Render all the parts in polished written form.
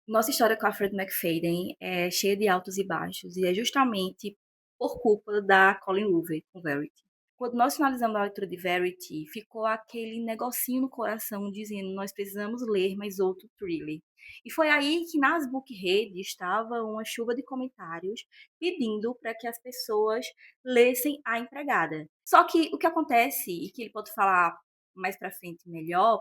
Nossa história com a Fred McFadden é cheia de altos e baixos, e é justamente por culpa da Colleen Hoover com Verity. Quando nós finalizamos a leitura de Verity, ficou aquele negocinho no coração dizendo nós precisamos ler mais outro thriller. E foi aí que nas bookredes estava uma chuva de comentários pedindo para que as pessoas lessem A Empregada. Só que o que acontece, e que ele pode falar mais para frente melhor,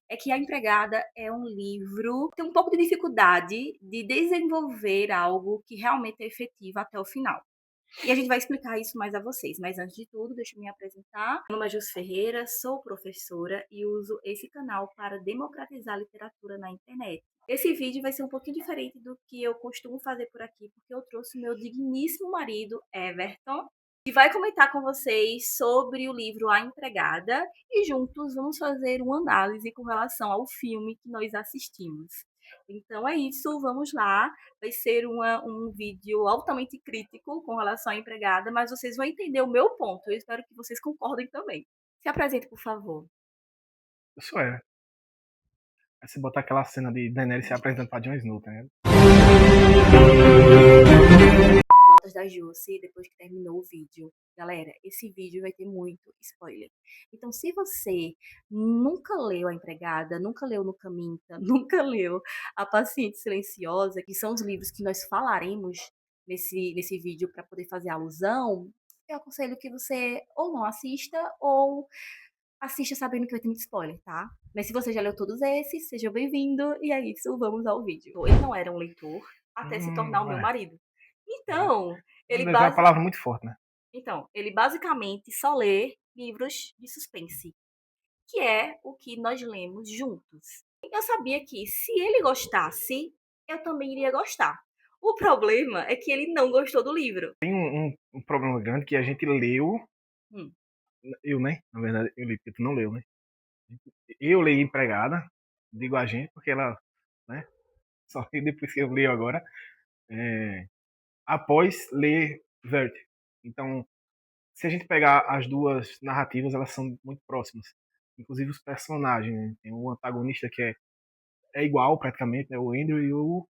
é que A Empregada é um livro que tem um pouco de dificuldade de desenvolver algo que realmente é efetivo até o final. E a gente vai explicar isso mais a vocês. Mas antes de tudo, deixa eu me apresentar. Meu nome é Jus Ferreira, sou professora e uso esse canal para democratizar a literatura na internet. Esse vídeo vai ser um pouquinho diferente do que eu costumo fazer por aqui, porque eu trouxe meu digníssimo marido, Everton, e vai comentar com vocês sobre o livro A Empregada e juntos vamos fazer uma análise com relação ao filme que nós assistimos. Então é isso, vamos lá. Vai ser um vídeo altamente crítico com relação à empregada, mas vocês vão entender o meu ponto. Eu espero que vocês concordem também. Se apresente, por favor. Eu sou Eren. Aí você botar aquela cena de Daenerys se apresentando pra Jon Snow, tá ligado? Notas da Jussi depois que terminou o vídeo. Galera, esse vídeo vai ter muito spoiler. Então, se você nunca leu A Empregada, nunca leu No Caminta, nunca leu A Paciente Silenciosa, que são os livros que nós falaremos nesse vídeo para poder fazer alusão, eu aconselho que você ou não assista ou assista sabendo que vai ter muito spoiler, tá? Mas se você já leu todos esses, seja bem-vindo. E é isso, vamos ao vídeo. Ele não era um leitor até se tornar o meu É. marido. Então, ele, Leitor é uma basi... palavra muito forte, né? então, ele basicamente só lê livros de suspense, que é o que nós lemos juntos. Eu sabia que se ele gostasse, eu também iria gostar. O problema é que ele não gostou do livro. Tem um problema grande que a gente leu. Hum. Eu, né? Na verdade, eu li, porque tu não leu, né? Eu li Empregada, digo a gente, porque ela, né? Só que depois que eu li agora, é, após ler Verity. Então, se a gente pegar as duas narrativas, elas são muito próximas. Inclusive os personagens, né? Tem um antagonista que é igual praticamente, né? O Andrew e o.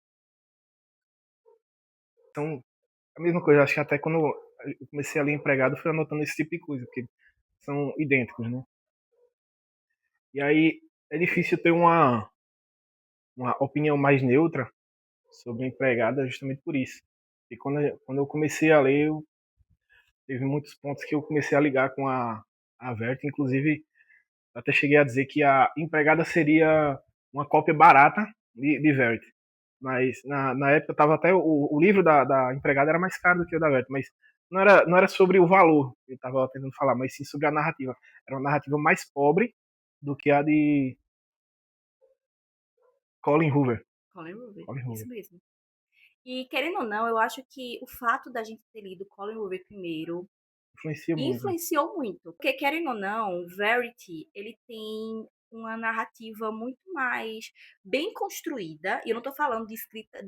Então, a mesma coisa, acho que até quando eu comecei a ler empregado, fui anotando esse tipo de coisa, porque são idênticos, né? E aí é difícil ter uma opinião mais neutra sobre empregada justamente por isso. E quando eu comecei a ler, teve muitos pontos que eu comecei a ligar com a Verta, inclusive até cheguei a dizer que a empregada seria uma cópia barata de Verity. Mas na época tava até o livro da empregada era mais caro do que o da Verity, mas não era sobre o valor que eu estava tentando falar, mas sim sobre a narrativa. Era uma narrativa mais pobre do que a de Colin Hoover. Colin Hoover, Colin isso Hoover. mesmo. E querendo ou não, eu acho que o fato da gente ter lido Colin Hoover primeiro Influencia muito. influenciou muito. Porque, querendo ou não, Verity, ele tem uma narrativa muito mais bem construída. E eu não estou falando de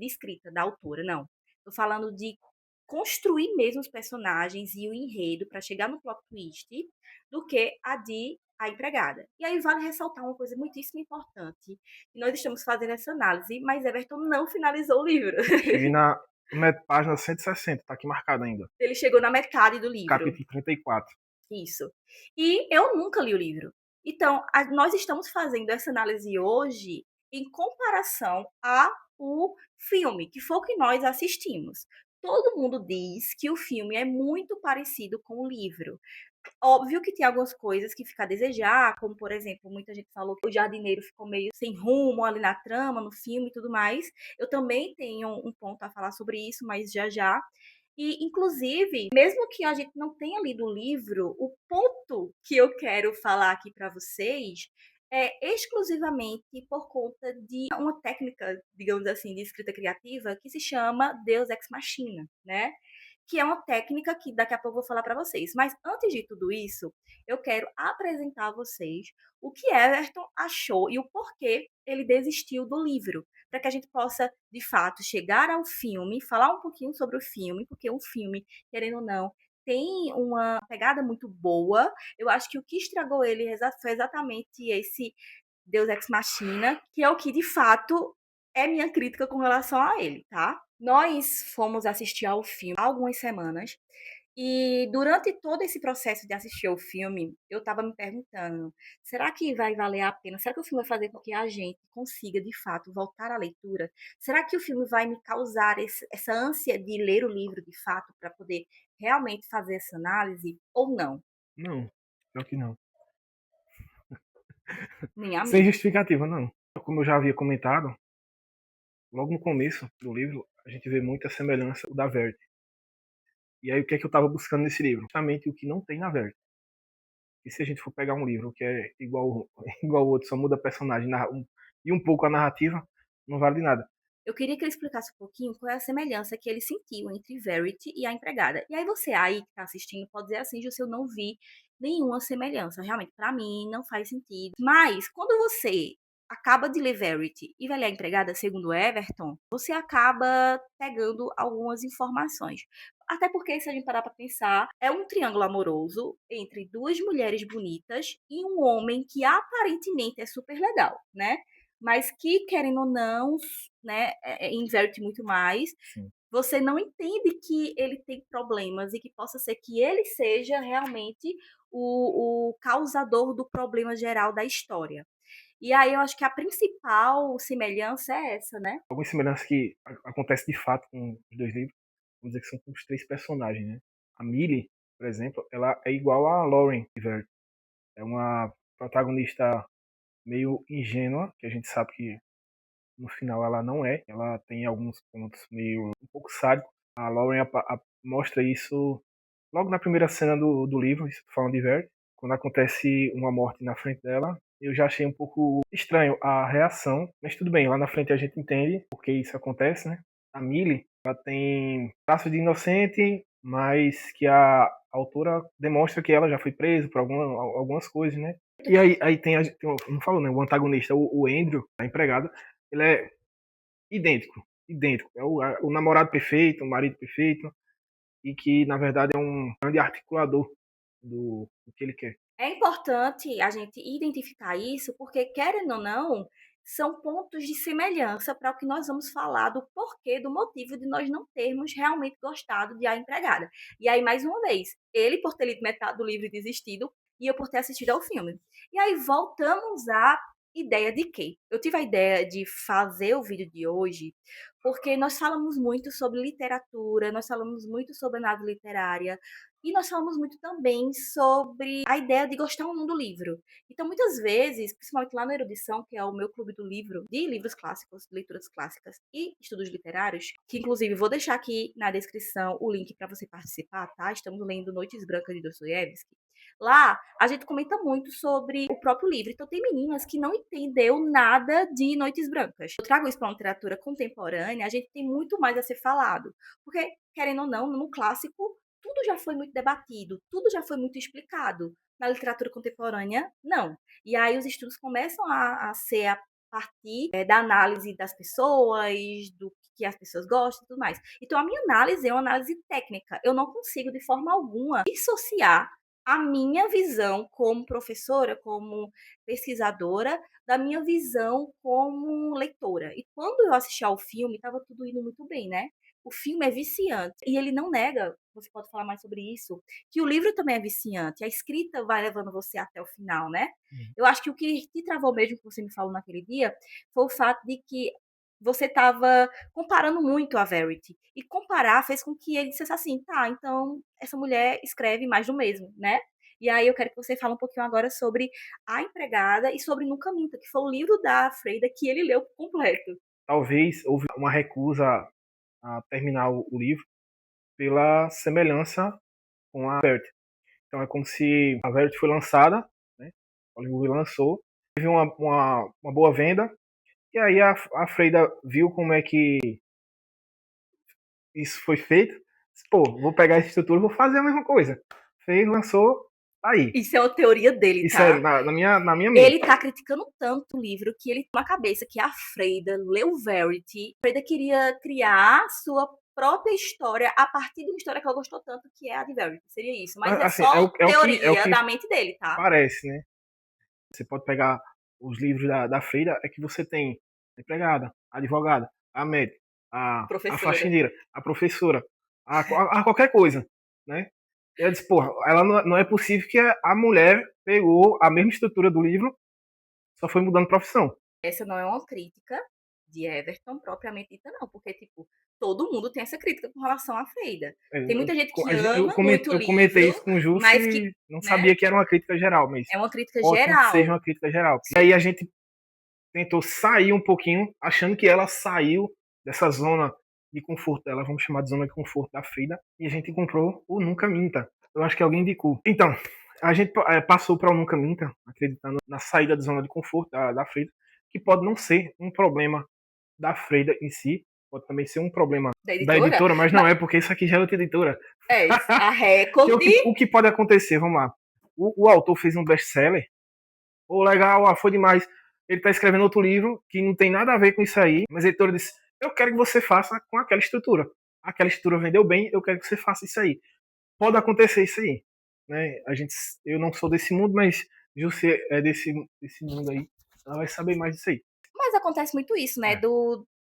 escrita da autora, não. Estou falando de construir mesmo os personagens e o enredo para chegar no plot twist do que a de A Empregada. E aí vale ressaltar uma coisa muitíssimo importante. E nós estamos fazendo essa análise, mas Everton não finalizou o livro. Cheguei na página 160, tá aqui marcado ainda. Ele chegou na metade do livro. Capítulo 34. Isso. E eu nunca li o livro. Então, nós estamos fazendo essa análise hoje em comparação ao filme, que foi o que nós assistimos. Todo mundo diz que o filme é muito parecido com o livro. Óbvio que tem algumas coisas que fica a desejar, como, por exemplo, muita gente falou que o jardineiro ficou meio sem rumo ali na trama, no filme e tudo mais. Eu também tenho um ponto a falar sobre isso, mas já já. E, inclusive, mesmo que a gente não tenha lido o livro, o ponto que eu quero falar aqui para vocês é exclusivamente por conta de uma técnica, digamos assim, de escrita criativa que se chama Deus Ex Machina, né? Que é uma técnica que daqui a pouco eu vou falar para vocês. Mas antes de tudo isso, eu quero apresentar a vocês o que Everton achou e o porquê ele desistiu do livro, para que a gente possa, de fato, chegar ao filme, falar um pouquinho sobre o filme, porque o filme, querendo ou não, tem uma pegada muito boa. Eu acho que o que estragou ele foi exatamente esse Deus Ex Machina, que é o que, de fato, é minha crítica com relação a ele, tá? Nós fomos assistir ao filme há algumas semanas e durante todo esse processo de assistir ao filme, eu estava me perguntando: será que vai valer a pena? Será que o filme vai fazer com que a gente consiga, de fato, voltar à leitura? Será que o filme vai me causar essa ânsia de ler o livro, de fato, para poder realmente fazer essa análise ou não? Não, pior que não. Nem a Sem mim. justificativa, não. Como eu já havia comentado, logo no começo do livro, a gente vê muita semelhança da Verity. E aí, o que é que eu estava buscando nesse livro? Justamente o que não tem na Verity. E se a gente for pegar um livro que é igual igual ao outro, só muda personagem e um pouco a narrativa, não vale de nada. Eu queria que ele explicasse um pouquinho qual é a semelhança que ele sentiu entre Verity e a empregada. E aí você aí que está assistindo pode dizer assim, Júlio, eu não vi nenhuma semelhança. Realmente, para mim, não faz sentido. Mas, quando você acaba de ler Verity e vai ler a empregada, segundo Everton, você acaba pegando algumas informações. Até porque, se a gente parar para pensar, é um triângulo amoroso entre duas mulheres bonitas e um homem que aparentemente é super legal, né? Mas que, querendo ou não, né, inverte muito mais. Sim. Você não entende que ele tem problemas e que possa ser que ele seja realmente o causador do problema geral da história. E aí eu acho que a principal semelhança é essa, né? Algumas semelhanças que acontecem de fato com os dois livros, vamos dizer que são com os três personagens, né? A Millie, por exemplo, ela é igual a Lauren de Verity. É uma protagonista meio ingênua, que a gente sabe que no final ela não é. Ela tem alguns pontos meio um pouco sádicos. A Lauren mostra isso logo na primeira cena do livro, isso falando de Verity, quando acontece uma morte na frente dela. Eu já achei um pouco estranho a reação, mas tudo bem, lá na frente a gente entende porque isso acontece, né? A Millie, ela tem traços de inocente, mas que a autora demonstra que ela já foi presa por algumas coisas, né? E aí não falou, né? O antagonista, o Andrew, a empregada, ele é idêntico, idêntico. É o namorado perfeito, o marido perfeito, e que, na verdade, é um grande articulador do que ele quer. É importante a gente identificar isso, porque, querendo ou não, são pontos de semelhança para o que nós vamos falar do porquê, do motivo de nós não termos realmente gostado de A Empregada. E aí, mais uma vez, ele por ter lido metade do livro e desistido, e eu por ter assistido ao filme. E aí, voltamos à ideia de quê? Eu tive a ideia de fazer o vídeo de hoje porque nós falamos muito sobre literatura, nós falamos muito sobre análise literária, e nós falamos muito também sobre a ideia de gostar ou não do livro. Então, muitas vezes, principalmente lá na Erudição, que é o meu clube do livro, de livros clássicos, leituras clássicas e estudos literários, que inclusive vou deixar aqui na descrição o link para você participar, tá? Estamos lendo Noites Brancas de Dostoiévski. Lá, a gente comenta muito sobre o próprio livro. Então, tem meninas que não entendeu nada de Noites Brancas. Eu trago isso para uma literatura contemporânea, a gente tem muito mais a ser falado. Porque, querendo ou não, no clássico, tudo já foi muito debatido, tudo já foi muito explicado. Na literatura contemporânea, não. E aí os estudos começam a ser a partir da análise das pessoas, do que as pessoas gostam e tudo mais. Então, a minha análise é uma análise técnica. Eu não consigo, de forma alguma, dissociar a minha visão como professora, como pesquisadora, da minha visão como leitora. E quando eu assisti ao filme, estava tudo indo muito bem, né? O filme é viciante e ele não nega, você pode falar mais sobre isso, que o livro também é viciante. A escrita vai levando você até o final, né? Eu acho que o que te travou mesmo, que você me falou naquele dia, foi o fato de que você estava comparando muito a Verity. E comparar fez com que ele dissesse assim, tá, então essa mulher escreve mais do mesmo, né? E aí eu quero que você fale um pouquinho agora sobre A Empregada e sobre Nunca Minta, que foi o livro da Freida que ele leu por completo. Talvez houve uma recusa a terminar o livro pela semelhança com a Verity. Então é como se a Verity foi lançada, né? O livro lançou, teve uma boa venda, e aí a Freida viu como é que isso foi feito. Pô, vou pegar essa estrutura e vou fazer a mesma coisa. Fez, lançou, tá aí. Isso é uma teoria dele, Isso é tá? na minha mente. Ele tá criticando tanto o livro que ele tem na cabeça que a Freida leu Verity. A Freida queria criar sua própria história a partir de uma história que ela gostou tanto, que é a de Verity. Seria isso. Mas é Assim, só é o teoria que da mente dele, tá? parece, né? Você pode pegar os livros da Freida, é que você tem a empregada, a advogada, a médica, a Professora. faxineira, a professora, a qualquer coisa, né? E eu disse, porra, ela não é possível que a mulher pegou a mesma estrutura do livro, só foi mudando de profissão. Essa não é uma crítica de Everton propriamente dita, não, porque, tipo, todo mundo tem essa crítica com relação à Freida. Tem muita gente que ama muito o Eu comentei livro, isso com o Jussi mas que, e não né, sabia que era uma crítica geral, mas é uma crítica pode ser que seja geral. uma crítica geral. E aí a gente tentou sair um pouquinho, achando que ela saiu dessa zona de conforto dela, vamos chamar de zona de conforto da Frida, e a gente comprou o Nunca Minta. Eu acho que alguém indicou. Então, a gente passou para o Nunca Minta, acreditando na saída da zona de conforto da Frida, que pode não ser um problema da Frida em si, pode também ser um problema Da da editora, editora, mas não mas é, porque isso aqui já é outra editora. a Que Record, o que pode acontecer, vamos lá. O autor fez um best-seller, ou legal, foi demais. Ele está escrevendo outro livro que não tem nada a ver com isso aí, mas a editora disse: eu quero que você faça com aquela estrutura. Aquela estrutura vendeu bem, eu quero que você faça isso aí. Pode acontecer isso aí. Né? Eu não sou desse mundo, mas Jussi é desse mundo aí. Ela vai saber mais disso aí. mas acontece muito isso, né, É,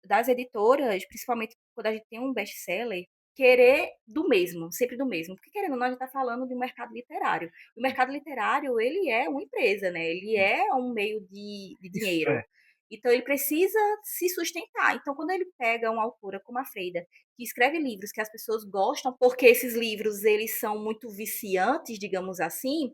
das editoras, principalmente quando a gente tem um best-seller, querer do mesmo, sempre do mesmo. Porque, querendo ou não, a gente está falando de um mercado literário. O mercado literário, ele é uma empresa, né? Ele é um meio de isso, dinheiro. Então, ele precisa se sustentar. Então, quando ele pega uma autora como a Freida, que escreve livros que as pessoas gostam, porque esses livros, eles são muito viciantes, digamos assim,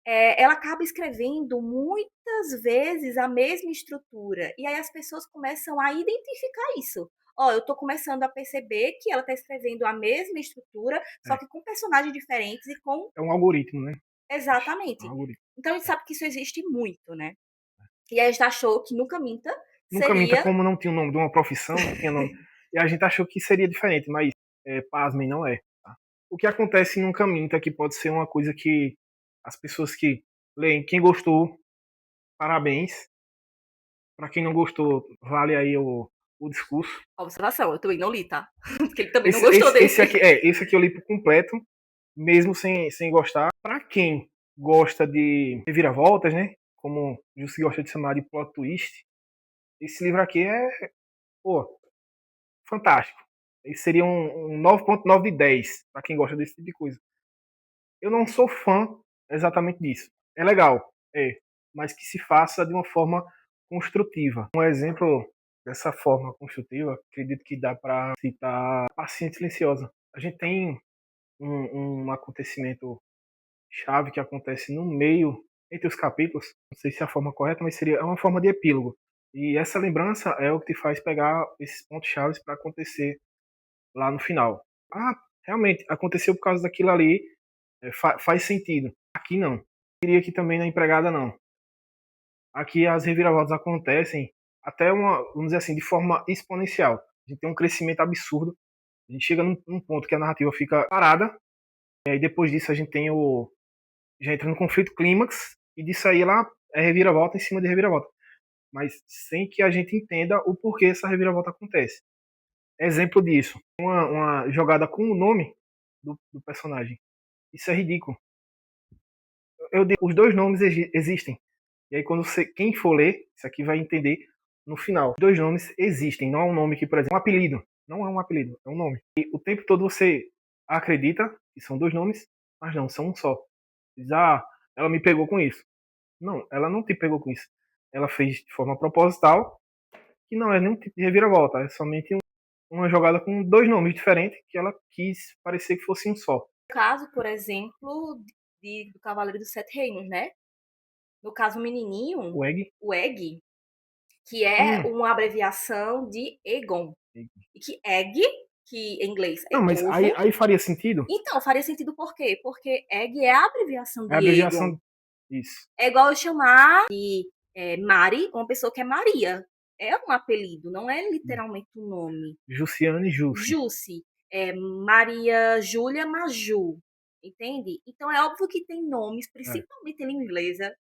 ela acaba escrevendo muitas vezes a mesma estrutura. E aí as pessoas começam a identificar isso. Ó, eu tô começando a perceber que ela tá escrevendo a mesma estrutura, só é. que com personagens diferentes e com. É um algoritmo, né? É um Exatamente. algoritmo. Então a gente sabe que isso existe muito, né? E aí a gente achou que Nunca Minta Nunca Minta, seria. como não tinha o nome de uma profissão, não tinha nome. E a gente achou que seria diferente, mas pasmem, não é. Tá? O que acontece em Nunca Minta que pode ser uma coisa que as pessoas que leem, quem gostou, parabéns. Para quem não gostou, vale aí o discurso. Observação, eu também não li, tá? Porque ele também não gostou desse. Esse aqui eu li por completo, mesmo sem gostar. Para quem gosta de reviravoltas, né? Como o Jussi gosta de chamar de plot twist, esse livro aqui pô, fantástico. Esse seria um 9.9 de 10 para quem gosta desse tipo de coisa. Eu não sou fã exatamente disso. É legal, mas que se faça de uma forma construtiva. Um exemplo dessa forma construtiva, acredito que dá para citar Paciente Silenciosa. A gente tem um acontecimento chave que acontece no meio, entre os capítulos. Não sei se é a forma correta, mas seria uma forma de epílogo. E essa lembrança é o que te faz pegar esses pontos chaves para acontecer lá no final. Ah, realmente, aconteceu por causa daquilo ali, faz sentido. Aqui não. Eu diria que também na empregada não. Aqui as reviravoltas acontecem até vamos dizer assim, de forma exponencial. A gente tem um crescimento absurdo. A gente chega num ponto que a narrativa fica parada, e aí depois disso a gente tem já entra no conflito clímax, e disso aí lá é reviravolta em cima de reviravolta. Mas sem que a gente entenda o porquê essa reviravolta acontece. Exemplo disso, uma jogada com o nome do personagem. Isso é ridículo. Eu digo, os dois nomes existem. E aí quando quem for ler, isso aqui vai entender no final. Os dois nomes existem, não é um nome que, por exemplo, um apelido. Não é um apelido, é um nome. E o tempo todo você acredita que são dois nomes, mas não, são um só. Diz, ela me pegou com isso. Não, ela não te pegou com isso. Ela fez de forma proposital, que não é nenhum tipo de reviravolta, é somente uma jogada com dois nomes diferentes que ela quis parecer que fosse um só. Caso, por exemplo, do Cavaleiro dos Sete Reinos, né? No caso, o menininho, O Egg. o Egg, que é Hum, uma abreviação de Egon. E que egg, que em inglês não, é mas ovo. aí faria sentido. Então, faria sentido por quê? Porque egg é a abreviação É a de Egon. abreviação disso. É igual eu chamar de Mari, uma pessoa que é Maria. É um apelido, não é literalmente um nome. Jussiane e Jussi. Jussi, Maria Júlia Maju, entende? Então é óbvio que tem nomes, É, principalmente em inglesa, é.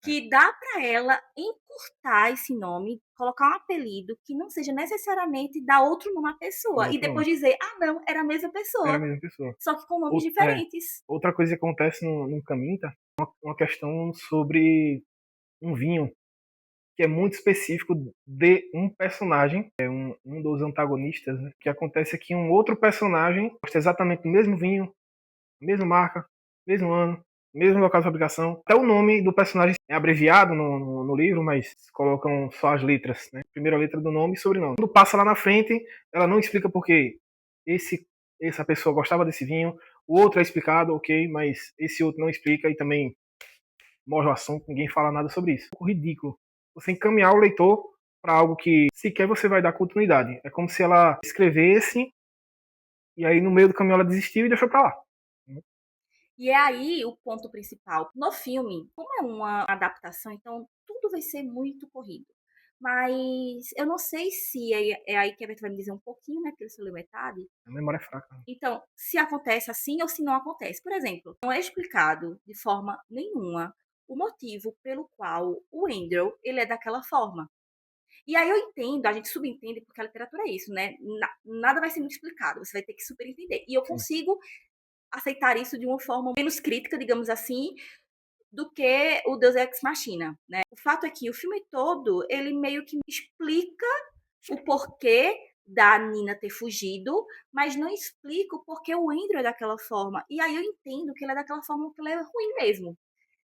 que dá para ela encurtar esse nome, colocar um apelido que não seja necessariamente dar outro nome à Dá pessoa e outro depois nome. dizer, ah, não, era a mesma Era a pessoa, mesma pessoa. só que com nomes É, diferentes. outra coisa que acontece no Caminta, uma questão sobre um vinho. que é muito específico de um personagem, um dos antagonistas, né? Que acontece que um outro personagem gosta exatamente do mesmo vinho, mesma marca, mesmo ano, mesmo local de fabricação. Até o nome do personagem é abreviado no livro, mas colocam só as letras, né? Primeira letra do nome e sobrenome. Quando passa lá na frente, ela não explica por que essa pessoa gostava desse vinho, o outro é explicado, ok, mas esse outro não explica e também morre o assunto, ninguém fala nada sobre isso. É um pouco ridículo você encaminhar o leitor para algo que sequer você vai dar continuidade. É como se ela escrevesse e aí no meio do caminho ela desistiu e deixou para lá. E é aí o ponto principal. No filme, como é uma adaptação, então tudo vai ser muito corrido. Mas eu não sei se é aí que a Beth vai me dizer um pouquinho, né? Porque ele só leu metade. A memória é fraca. Então, se acontece assim ou se não acontece. Por exemplo, não é explicado de forma nenhuma o motivo pelo qual o Andrew ele é daquela forma. E aí eu entendo, a gente subentende, porque a literatura é isso, né? Nada vai ser muito explicado, você vai ter que superentender. E eu Sim. consigo aceitar isso de uma forma menos crítica, digamos assim, do que o Deus Ex Machina, né? O fato é que o filme todo, ele meio que explica o porquê da Nina ter fugido, mas não explica o porquê o Andrew é daquela forma. E aí eu entendo que ele é daquela forma porque ele é ruim mesmo,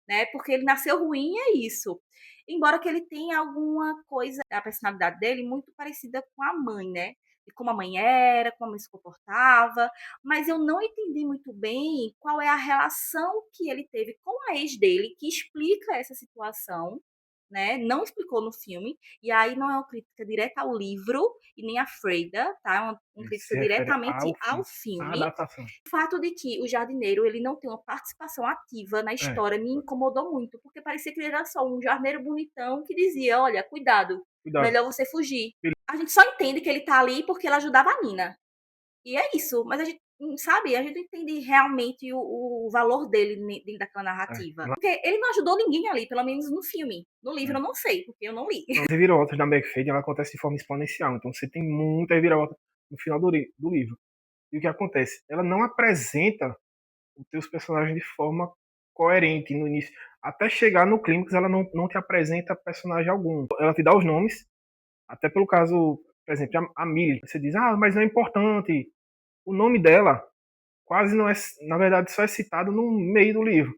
né? Porque ele nasceu ruim e é isso. Embora que ele tenha alguma coisa, a personalidade dele muito parecida com a mãe, né? De como a mãe era, como a mãe se comportava, mas eu não entendi muito bem qual é a relação que ele teve com a ex dele, que explica essa situação, né? Não explicou no filme, e aí não é uma crítica direta ao livro e nem a Freida, tá? É uma crítica Se refere diretamente ao ao filme, à filme. adaptação. O fato de que o jardineiro ele não tem uma participação ativa na É, história me incomodou muito, porque parecia que ele era só um jardineiro bonitão que dizia: olha, cuidado, cuidado. melhor você fugir. A gente só entende que ele tá ali porque ele ajudava a Nina. E é isso, mas a gente, sabe, a gente não entende realmente o valor dele dentro daquela É, narrativa. Porque ele não ajudou ninguém ali, pelo menos no filme. No livro é. eu não sei, porque eu não li. Então, as reviravoltas da McFadden ela acontece de forma exponencial. Então você tem muita reviravolta no final do livro. E o que acontece? Ela não apresenta os teus personagens de forma coerente no início. Até chegar no clímax, ela não te apresenta personagem algum. Ela te dá os nomes, até pelo caso, por exemplo, a Millie. Você diz, ah, mas não é importante. O nome dela quase não é, na verdade, só é citado no meio do livro.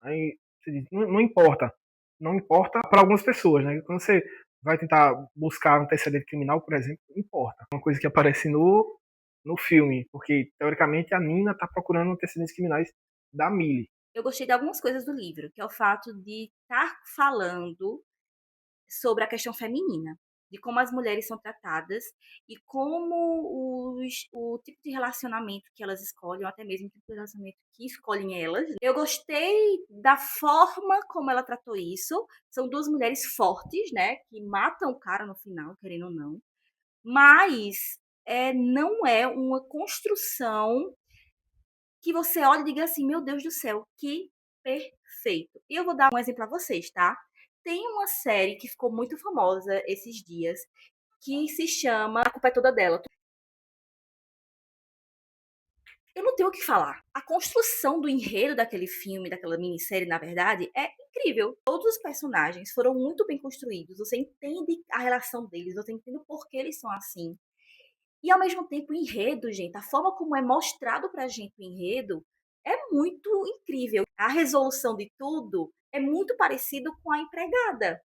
Aí você diz, não importa. Não importa para algumas pessoas, né? Quando você vai tentar buscar um antecedente criminal, por exemplo, importa. Uma coisa que aparece no filme, porque teoricamente a Nina está procurando antecedentes criminais da Millie. Eu gostei de algumas coisas do livro, que é o fato de estar falando sobre a questão feminina, de como as mulheres são tratadas e como o tipo de relacionamento que elas escolhem, ou até mesmo o tipo de relacionamento que escolhem elas. Eu gostei da forma como ela tratou isso. São duas mulheres fortes, né, que matam o cara no final, querendo ou não, mas não é uma construção que você olha e diga assim, meu Deus do céu, que perfeito. E eu vou dar um exemplo a vocês, tá? Tem uma série que ficou muito famosa esses dias, que se chama A Culpa é Toda Dela. Eu não tenho o que falar. A construção do enredo daquele filme, daquela minissérie, na verdade, é incrível. Todos os personagens foram muito bem construídos. Você entende a relação deles, você entende o porquê eles são assim. E ao mesmo tempo, o enredo, gente, a forma como é mostrado pra gente o enredo é muito incrível. A resolução de tudo é muito parecido com a empregada,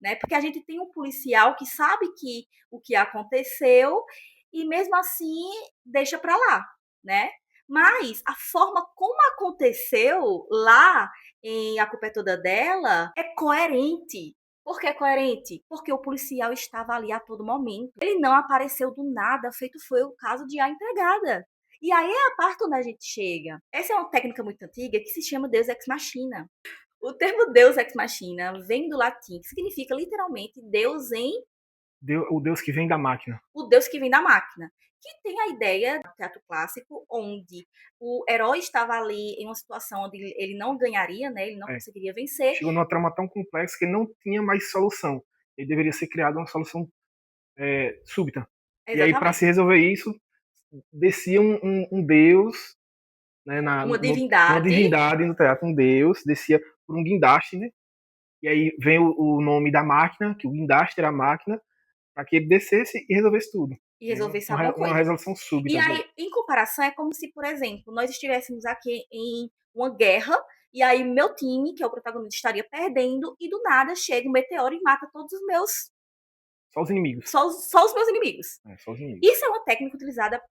né? Porque a gente tem um policial que sabe que o que aconteceu e mesmo assim deixa pra lá, né? Mas a forma como aconteceu lá em A Culpa é Toda Dela é coerente. Por que coerente? Porque o policial estava ali a todo momento. Ele não apareceu do nada, feito foi o caso de A Empregada. E aí é a parte onde a gente chega. Essa é uma técnica muito antiga que se chama Deus Ex Machina. O termo Deus Ex Machina vem do latim, que significa literalmente Deus em O Deus que vem da máquina. o Deus que vem da máquina. Que tem a ideia do teatro clássico, onde o herói estava ali em uma situação onde ele não ganharia, né? Ele não É. conseguiria vencer. Chegou numa trama tão complexa que não tinha mais solução. Ele deveria ser criado uma solução súbita. E aí, para se Exatamente. resolver isso, descia um deus, né, Uma uma divindade. divindade no teatro, um deus, descia por um guindaste, né, E aí vem o nome da máquina, que o guindaste era a máquina, para que ele descesse e resolvesse tudo. E resolvesse Uma, alguma uma coisa. resolução E súbita aí, dele. em comparação, é como se, por exemplo, nós estivéssemos aqui em uma guerra, e aí meu time, que é o protagonista, estaria perdendo, e do nada chega um meteoro e mata todos os meus. Só os inimigos. Só os meus inimigos. Só os inimigos. Isso é uma técnica utilizada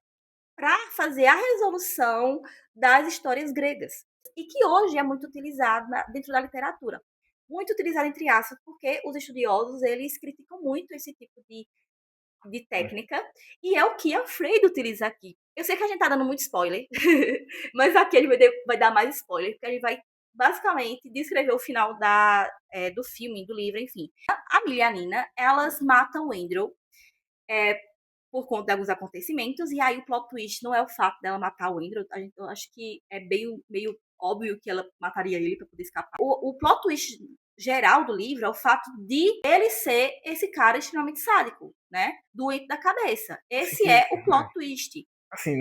para fazer a resolução das histórias gregas. E que hoje é muito utilizada dentro da literatura. Muito utilizada entre aspas, porque os estudiosos eles criticam muito esse tipo de técnica, e é o que a Freire utiliza aqui. Eu sei que a gente tá dando muito spoiler, mas aqui ele vai dar mais spoiler, porque ele vai basicamente descrever o final do filme, do livro, enfim. A Millie e a Nina, elas matam o Andrew por conta de alguns acontecimentos, e aí o plot twist não é o fato dela matar o Andrew, eu acho que é meio óbvio que ela mataria ele para poder escapar. O plot twist geral do livro é o fato de ele ser esse cara extremamente sádico, né? Doente da cabeça. Assim Esse que, é o plot twist. assim,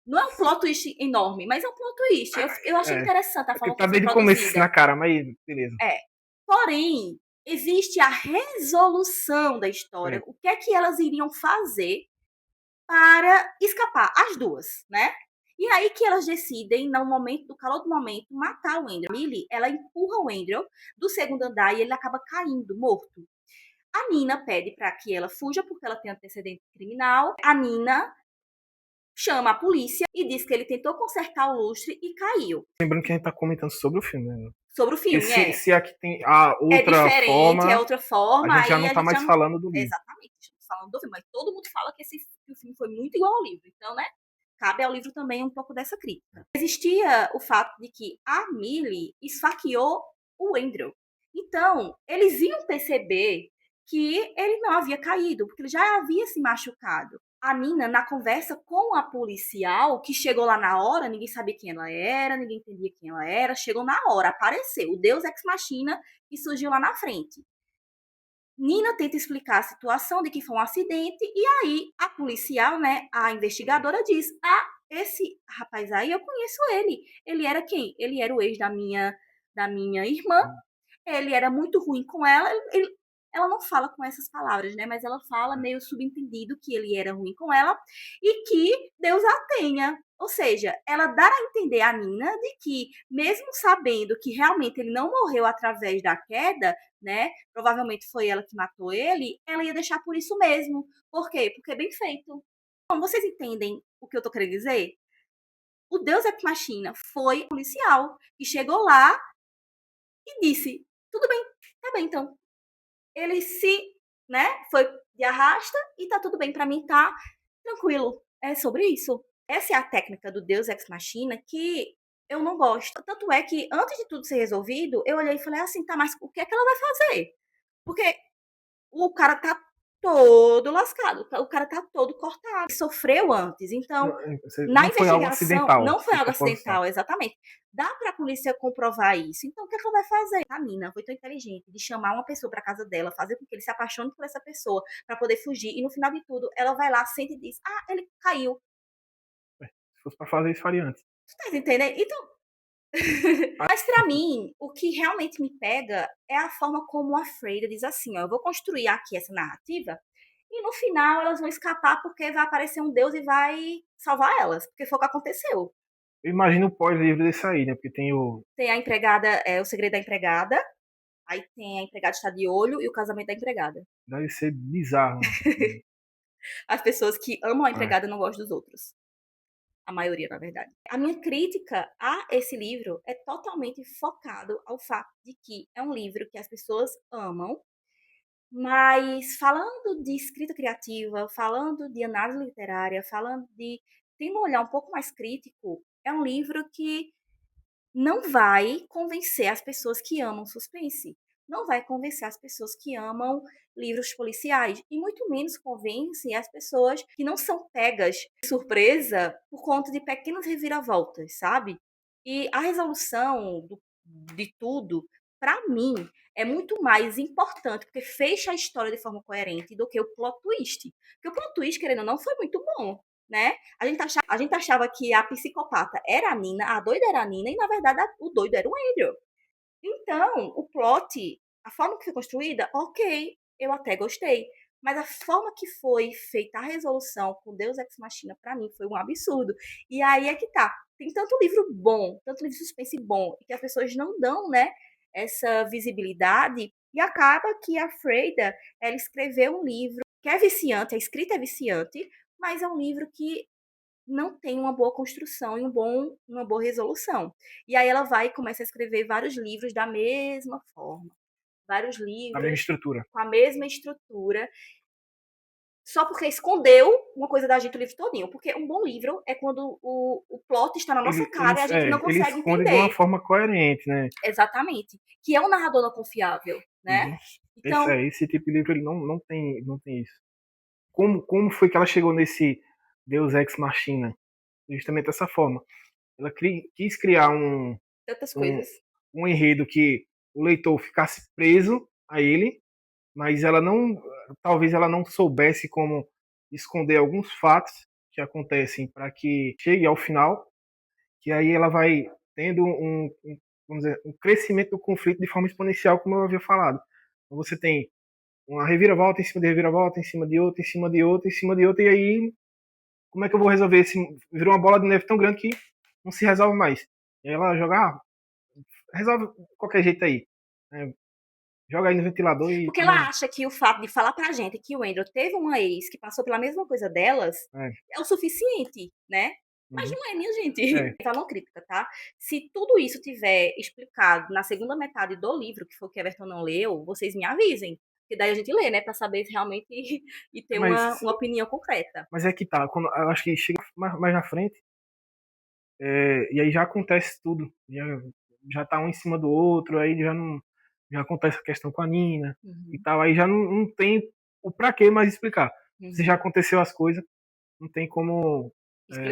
Não é um plot twist enorme, mas é um plot twist. Eu achei é, interessante a é que forma tá que foi desde o começo assim, produzida. na cara, mas beleza. É. Porém, existe a resolução da história. É. O que é que elas iriam fazer para escapar, as duas, né? E aí que elas decidem, no momento, do calor do momento, matar o Andrew. A Millie, ela empurra o Andrew do segundo andar e ele acaba caindo, morto. A Nina pede para que ela fuja porque ela tem antecedente criminal. A Nina chama a polícia e diz que ele tentou consertar o lustre e caiu. Lembrando que a gente tá comentando sobre o filme, né? Sobre o Porque filme, se aqui tem a é outra diferente, é forma, outra a forma, gente já aí não a tá gente já mais não. falando do livro. Exatamente, estamos falando do filme, mas todo mundo fala que o filme foi muito igual ao livro. Então, né? Cabe ao livro também um pouco dessa crítica. Existia o fato de que a Millie esfaqueou o Andrew. Então, eles iam perceber que ele não havia caído, porque ele já havia se machucado. A Nina, na conversa com a policial, que chegou lá na hora, ninguém sabia quem ela era, ninguém entendia quem ela era, chegou na hora, apareceu, o Deus Ex Machina que surgiu lá na frente. Nina tenta explicar a situação de que foi um acidente e aí a policial, né, a investigadora diz: "Ah, esse rapaz aí eu conheço ele. Ele era quem? Ele era o ex da minha irmã. Ele era muito ruim com ela". Ela não fala com essas palavras, né, mas ela fala meio subentendido que ele era ruim com ela e que Deus a tenha. Ou seja, ela dá a entender a Nina de que, mesmo sabendo que realmente ele não morreu através da queda, né? Provavelmente foi ela que matou ele, ela ia deixar por isso mesmo. Por quê? Porque é bem feito. Então, vocês entendem o que eu tô querendo dizer? O Deus Ex Machina foi policial que chegou lá e disse: tudo bem, tá bem então. Ele né, foi de arrasta e tá tudo bem pra mim, tá tranquilo. É sobre isso. Essa é a técnica do Deus Ex Machina que eu não gosto. Tanto é que, antes de tudo ser resolvido, eu olhei e falei assim, tá, mas o que é que ela vai fazer? Porque o cara tá todo lascado, o cara tá todo cortado, sofreu antes. Então, na Não foi algo investigação, acidental, não foi algo decomposição. acidental, exatamente. Dá para a polícia comprovar isso. Então, o que é que ela vai fazer? A Nina foi tão inteligente de chamar uma pessoa para casa dela, fazer com que ele se apaixone por essa pessoa para poder fugir. E no final de tudo, ela vai lá, sente e diz: ah, ele caiu. Se fosse pra fazer isso, faria antes. Tu tá entendendo? Então, mas para mim, o que realmente me pega é a forma como a Freire diz assim: ó, eu vou construir aqui essa narrativa e no final elas vão escapar porque vai aparecer um deus e vai salvar elas, porque foi o que aconteceu. Eu imagino o pós-livro desse aí, né? Porque tem o. Tem a empregada, o segredo da empregada, aí tem a empregada está de olho e o casamento da empregada. Deve ser bizarro. As pessoas que amam a É. empregada não gostam dos outros. A maioria, na verdade. A minha crítica a esse livro é totalmente focado ao fato de que é um livro que as pessoas amam, mas falando de escrita criativa, falando de análise literária, falando de tendo um olhar um pouco mais crítico, é um livro que não vai convencer as pessoas que amam suspense. Não vai convencer as pessoas que amam livros policiais. E muito menos convence as pessoas que não são pegas de surpresa por conta de pequenas reviravoltas, sabe? E a resolução de tudo, para mim, é muito mais importante, porque fecha a história de forma coerente do que o plot twist. Porque o plot twist, querendo ou não, foi muito bom, né? A gente achava que a psicopata era a Nina, a doida era a Nina, e na verdade o doido era o Andrew. Então, o plot A forma que foi construída, ok, eu até gostei. Mas a forma que foi feita a resolução com Deus Ex Machina, pra mim, foi um absurdo. E aí é que tá. Tem tanto livro bom, tanto livro de suspense bom, e que as pessoas não dão, né, essa visibilidade. E acaba que a Freida, ela escreveu um livro que é viciante, a escrita é viciante, mas é um livro que não tem uma boa construção e uma boa resolução. E aí ela vai e começa a escrever vários livros da mesma forma. Vários A mesma livros estrutura. com a mesma estrutura, só porque escondeu uma coisa da gente o livro todinho. Porque um bom livro é quando o plot está na nossa cara e a gente não Ele consegue esconde de uma entender. forma coerente, né? Exatamente. Que é um narrador não confiável, né? Uhum. Então, Esse tipo de livro ele não tem isso. Como foi que ela chegou nesse Deus Ex Machina? Justamente dessa forma. Ela quis criar tantas um, coisas. um enredo que o leitor ficasse preso a ele, mas ela não, talvez ela não soubesse como esconder alguns fatos que acontecem para que chegue ao final, que aí ela vai tendo vamos dizer, um crescimento do conflito de forma exponencial, como eu havia falado. Então você tem uma reviravolta em cima de reviravolta, em cima de outra, em cima de outra, em cima de outra, e aí como é que eu vou resolver esse? Virou uma bola de neve tão grande que não se resolve mais. E aí ela joga, resolve de qualquer jeito aí. Né? Joga aí no ventilador e Porque toma. ela acha que o fato de falar pra gente que o Andrew teve uma ex que passou pela mesma coisa delas É, é o suficiente, né? Mas uhum, não é, minha gente. é. Tá não crítica, tá? Se tudo isso tiver explicado na segunda metade do livro, que foi o que Everton não leu, vocês me avisem. Que daí a gente lê, né? Pra saber se realmente e ter Mas, uma opinião concreta. mas é que tá. Quando, eu acho que chega mais na frente, e aí já acontece tudo. Já tá um em cima do outro, aí já não. Já acontece a questão com a Nina e Uhum, tal. Aí já não tem o pra que mais explicar. Se já uhum. aconteceu as coisas, não tem como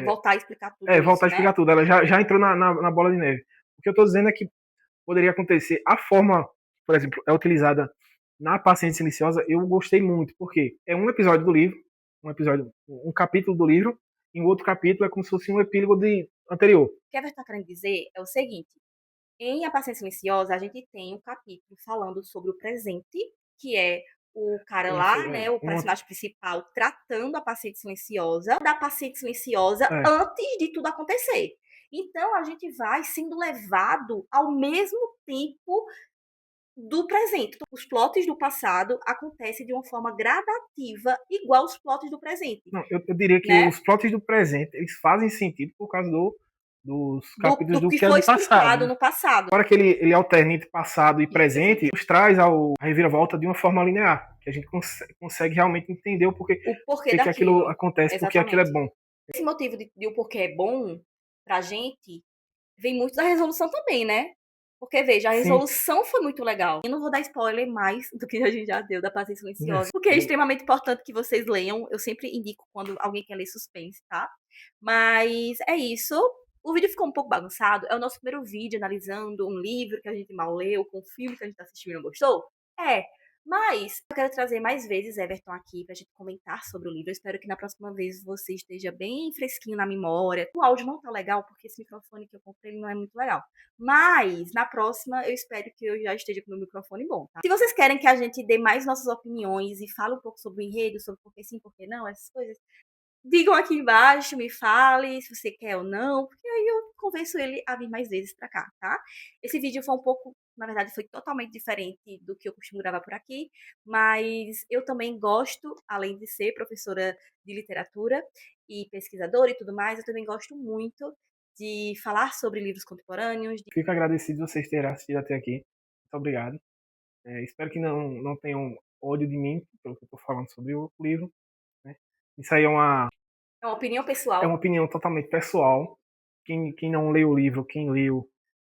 Voltar a explicar tudo voltar isso, a né? explicar tudo. Ela já entrou na bola de neve. O que eu tô dizendo é que poderia acontecer. A forma, por exemplo, é utilizada na Paciente Silenciosa, eu gostei muito, porque é um episódio do livro, um capítulo do livro, e o outro capítulo é como se fosse um epílogo de anterior. O que Everton tá querendo dizer é o seguinte: em A Paciência Silenciosa, a gente tem um capítulo falando sobre o presente, que é o cara Isso, lá, né, o uma, personagem principal, tratando a paciente silenciosa, da paciente silenciosa é, antes de tudo acontecer. Então, a gente vai sendo levado ao mesmo tempo do presente. Então, os plots do passado acontecem de uma forma gradativa, igual os plots do presente, não, eu diria que né? os plots do presente eles fazem sentido por causa dos capítulos Do do que que é foi do passado, explicado né? no passado. Agora que ele alterna entre passado e E presente, presente. nos traz a reviravolta de uma forma linear, que a gente consegue realmente entender o porquê O porquê que aquilo daquilo. acontece, porque aquilo é Exatamente. bom. Esse motivo de o porquê é bom pra gente vem muito da resolução também, né? Porque, veja, a Sim, resolução foi muito legal. Eu não vou dar spoiler mais do que a gente já deu da Paciência yes. Silenciosa, porque é extremamente importante que vocês leiam. Eu sempre indico quando alguém quer ler suspense, tá? Mas é isso. O vídeo ficou um pouco bagunçado. É o nosso primeiro vídeo analisando um livro que a gente mal leu, com um filme que a gente tá assistindo e não gostou. É, mas eu quero trazer mais vezes Everton aqui pra gente comentar sobre o livro. Eu espero que na próxima vez você esteja bem fresquinho na memória. O áudio não tá legal, porque esse microfone que eu comprei não é muito legal. Mas na próxima eu espero que eu já esteja com o meu microfone bom, tá? Se vocês querem que a gente dê mais nossas opiniões e fale um pouco sobre o enredo, sobre por que sim, por que não, essas coisas, digam aqui embaixo, me fale se você quer ou não, porque aí eu convenço ele a vir mais vezes pra cá, tá? Esse vídeo foi um pouco, na verdade, foi totalmente diferente do que eu costumo gravar por aqui, mas eu também gosto, além de ser professora de literatura e pesquisadora e tudo mais, eu também gosto muito de falar sobre livros contemporâneos. Fico agradecido de vocês terem assistido até aqui. Muito obrigado. Espero que não tenham ódio de mim pelo que eu estou falando sobre o livro. Né? Isso aí É uma opinião é uma pessoal. opinião totalmente pessoal. Quem não leu o livro, quem leu,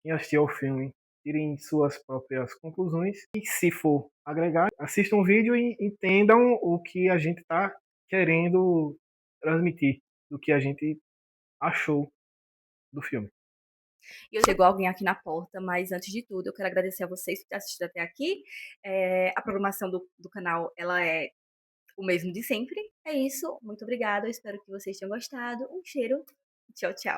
quem assistiu ao filme, tirem suas próprias conclusões. E se for agregar, assistam o vídeo e entendam o que a gente está querendo transmitir, do que a gente achou do filme. E chegou alguém aqui na porta, mas antes de tudo, eu quero agradecer a vocês por ter assistido até aqui. A programação do canal, ela é o mesmo de sempre. É isso, muito obrigada, eu espero que vocês tenham gostado. Um cheiro, tchau, tchau.